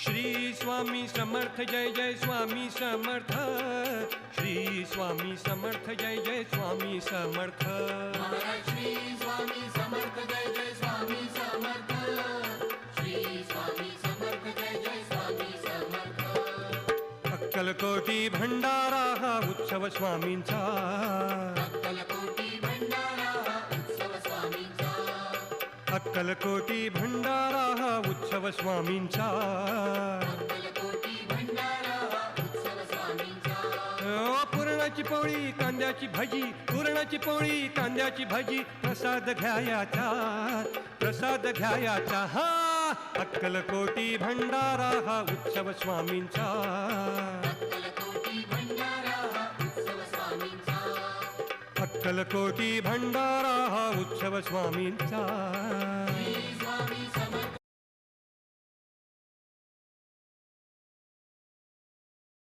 श्री स्वामी समर्थ जय जय स्वामी समर्थ, श्री स्वामी समर्थ जय जय स्वामी समर्थ, महाराज श्री स्वामी समर्थ जय जय स्वामी समर्थ, श्री स्वामी समर्थ जय जय स्वामी समर्थ. अक्कलकोटी भंडारा हा उत्सव स्वामींचा, अक्कलकोटी भंडारा हा उत्सव स्वामींचा, अक्कलकोटी भंडारा हा उत्सव स्वामींचा. अक्कलकोटी भंडारा हा उत्सव स्वामींचा. पुरणाची पोळी कांद्याची भाजी, पुरणाची पोळी कांद्याची भाजी, प्रसाद घ्यायाचा, प्रसाद घ्यायाचा. हा अक्कलकोटी भंडारा हा उत्सव स्वामींचा, अक्कलकोटी भंडारा हा उत्सव स्वामींचा. अक्कलकोटी भंडारा हा उत्सव स्वामींचा.